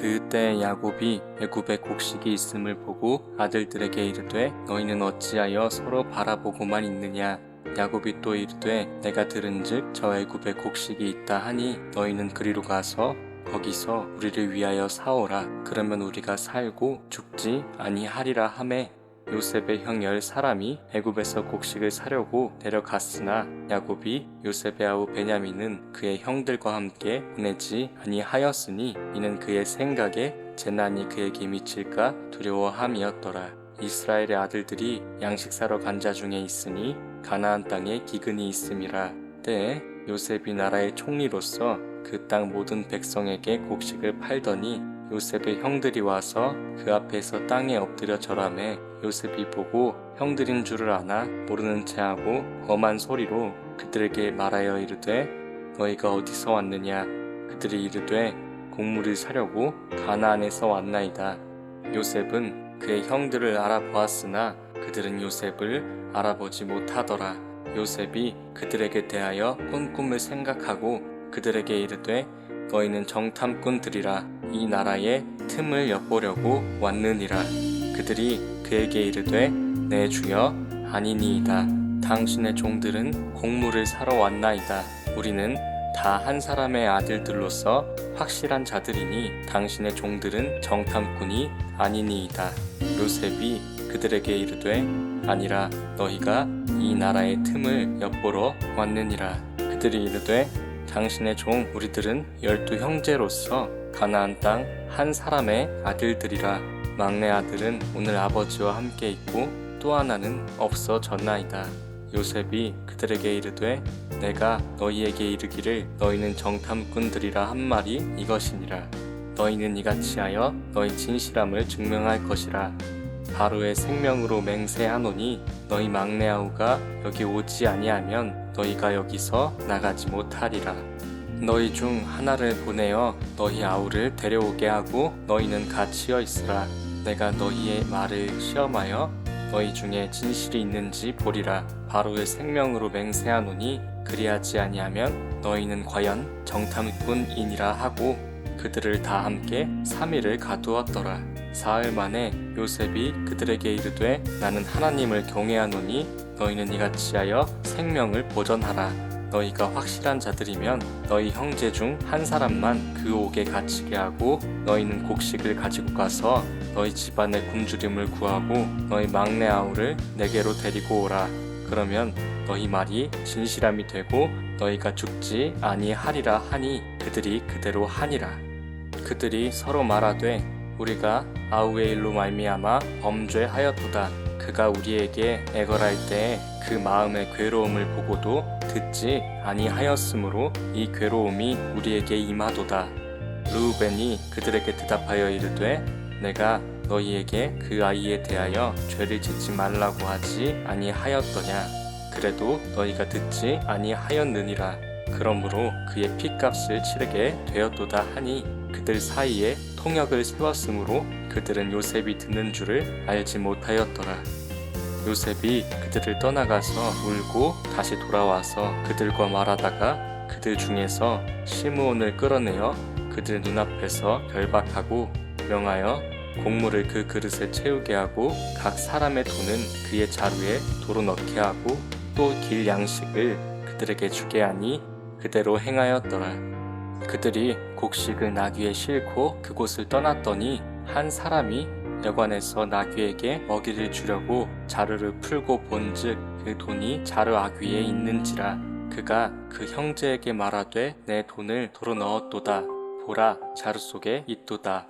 그때 야곱이 애굽에 곡식이 있음을 보고 아들들에게 이르되 너희는 어찌하여 서로 바라보고만 있느냐. 야곱이 또 이르되 내가 들은즉 저 애굽에 곡식이 있다 하니 너희는 그리로 가서 거기서 우리를 위하여 사오라. 그러면 우리가 살고 죽지 아니하리라 하매 요셉의 형 10사람이 애굽에서 곡식을 사려고 내려갔으나 야곱이 요셉의 아우 베냐민은 그의 형들과 함께 보내지 아니하였으니 이는 그의 생각에 재난이 그에게 미칠까 두려워함이었더라. 이스라엘의 아들들이 양식 사러 간 자 중에 있으니 가나안 땅에 기근이 있음이라. 때에 요셉이 나라의 총리로서 그 땅 모든 백성에게 곡식을 팔더니 요셉의 형들이 와서 그 앞에서 땅에 엎드려 절하매 요셉이 보고 형들인 줄을 아나 모르는 체하고 엄한 소리로 그들에게 말하여 이르되 너희가 어디서 왔느냐. 그들이 이르되 곡물을 사려고 가나안에서 왔나이다. 요셉은 그의 형들을 알아보았으나 그들은 요셉을 알아보지 못하더라. 요셉이 그들에게 대하여 꾼 꿈을 생각하고 그들에게 이르되 너희는 정탐꾼들이라 이 나라의 틈을 엿보려고 왔느니라. 그들이 그에게 이르되 내 주여 아니니이다. 당신의 종들은 곡물을 사러 왔나이다. 우리는 다 한 사람의 아들들로서 확실한 자들이니 당신의 종들은 정탐꾼이 아니니이다. 요셉이 그들에게 이르되 아니라 너희가 이 나라의 틈을 엿보러 왔느니라. 그들이 이르되 당신의 종 우리들은 12형제로서 가나안 땅 한 사람의 아들들이라. 막내 아들은 오늘 아버지와 함께 있고 또 하나는 없어졌나이다. 요셉이 그들에게 이르되 내가 너희에게 이르기를 너희는 정탐꾼들이라 한 말이 이것이니라. 너희는 이같이 하여 너희 진실함을 증명할 것이라. 바로의 생명으로 맹세하노니 너희 막내 아우가 여기 오지 아니하면 너희가 여기서 나가지 못하리라. 너희 중 하나를 보내어 너희 아우를 데려오게 하고 너희는 갇히어 있으라. 내가 너희의 말을 시험하여 너희 중에 진실이 있는지 보리라. 바로의 생명으로 맹세하노니 그리하지 아니하면 너희는 과연 정탐꾼이니라 하고 그들을 다 함께 3일을 가두었더라. 사흘 만에 요셉이 그들에게 이르되 나는 하나님을 경외하노니 너희는 이같이 하여 생명을 보전하라. 너희가 확실한 자들이면 너희 형제 중 한 사람만 그 옥에 갇히게 하고 너희는 곡식을 가지고 가서 너희 집안의 굶주림을 구하고 너희 막내 아우를 내게로 데리고 오라. 그러면 너희 말이 진실함이 되고 너희가 죽지 아니하리라 하니 그들이 그대로 하니라. 그들이 서로 말하되 우리가 아우의 일로 말미암아 범죄하였도다. 그가 우리에게 애걸할 때에 그 마음의 괴로움을 보고도 듣지 아니하였으므로 이 괴로움이 우리에게 임하도다. 르우벤이 그들에게 대답하여 이르되 내가 너희에게 그 아이에 대하여 죄를 짓지 말라고 하지 아니하였더냐. 그래도 너희가 듣지 아니하였느니라. 그러므로 그의 핏값을 치르게 되었도다 하니 그들 사이에 통역을 세웠으므로 그들은 요셉이 듣는 줄을 알지 못하였더라. 요셉이 그들을 떠나가서 울고 다시 돌아와서 그들과 말하다가 그들 중에서 시므온을 끌어내어 그들 눈앞에서 결박하고 명하여 곡물을 그 그릇에 채우게 하고 각 사람의 돈은 그의 자루에 도로 넣게 하고 또 길 양식을 그들에게 주게 하니 그대로 행하였더라. 그들이 곡식을 나귀에 싣고 그곳을 떠났더니 한 사람이 여관에서 나귀에게 먹이를 주려고 자루를 풀고 본즉 그 돈이 자루 아귀에 있는지라. 그가 그 형제에게 말하되 내 돈을 도로 넣었도다. 보라 자루 속에 있도다.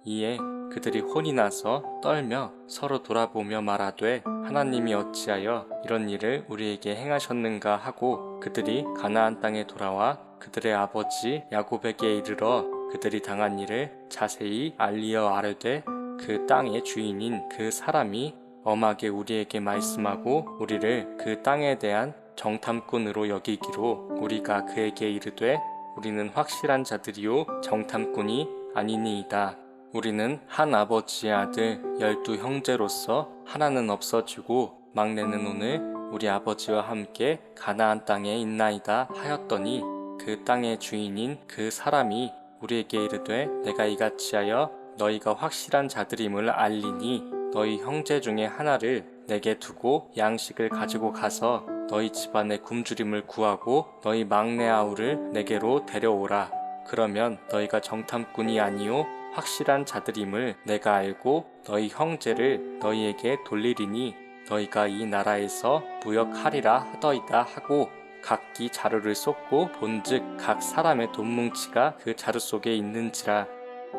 이에 그들이 혼이 나서 떨며 서로 돌아보며 말하되 하나님이 어찌하여 이런 일을 우리에게 행하셨는가 하고 그들이 가나안 땅에 돌아와 그들의 아버지 야곱에게 이르러 그들이 당한 일을 자세히 알리어 아뢰되 그 땅의 주인인 그 사람이 엄하게 우리에게 말씀하고 우리를 그 땅에 대한 정탐꾼으로 여기기로 우리가 그에게 이르되 우리는 확실한 자들이요 정탐꾼이 아니니이다. 우리는 한 아버지의 아들 12형제로서 하나는 없어지고 막내는 오늘 우리 아버지와 함께 가나안 땅에 있나이다 하였더니 그 땅의 주인인 그 사람이 우리에게 이르되 내가 이같이 하여 너희가 확실한 자들임을 알리니 너희 형제 중에 하나를 내게 두고 양식을 가지고 가서 너희 집안의 굶주림을 구하고 너희 막내 아우를 내게로 데려오라. 그러면 너희가 정탐꾼이 아니요 확실한 자들임을 내가 알고 너희 형제를 너희에게 돌리리니 너희가 이 나라에서 무역하리라 하더이다 하고 각기 자루를 쏟고 본즉 각 사람의 돈뭉치가 그 자루 속에 있는지라.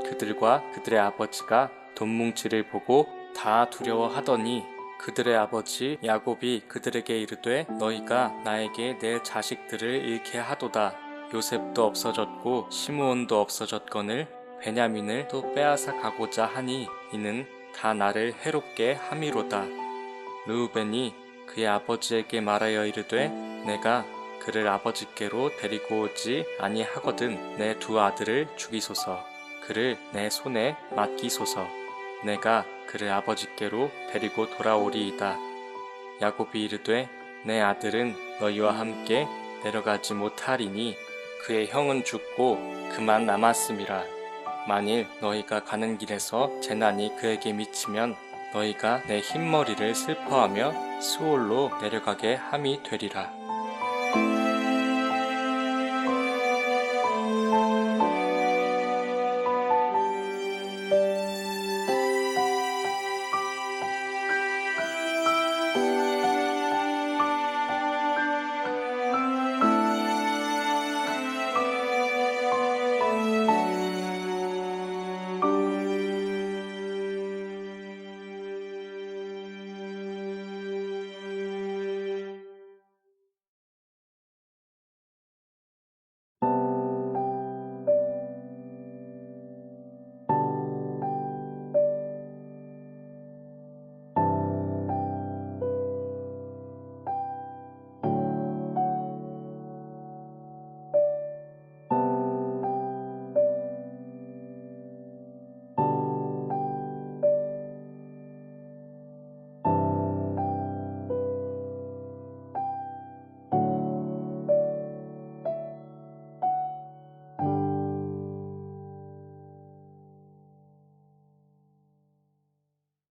그들과 그들의 아버지가 돈뭉치를 보고 다 두려워하더니 그들의 아버지 야곱이 그들에게 이르되 너희가 나에게 내 자식들을 잃게 하도다. 요셉도 없어졌고 시므온도 없어졌거늘 베냐민을 또 빼앗아 가고자 하니 이는 다 나를 해롭게 함이로다. 르우벤이 그의 아버지에게 말하여 이르되 내가 그를 아버지께로 데리고 오지 아니하거든 내 두 아들을 죽이소서. 그를 내 손에 맡기소서. 내가 그를 아버지께로 데리고 돌아오리이다. 야곱이 이르되 내 아들은 너희와 함께 내려가지 못하리니 그의 형은 죽고 그만 남았음이라. 만일 너희가 가는 길에서 재난이 그에게 미치면 너희가 내 흰머리를 슬퍼하며 스올로 내려가게 함이 되리라.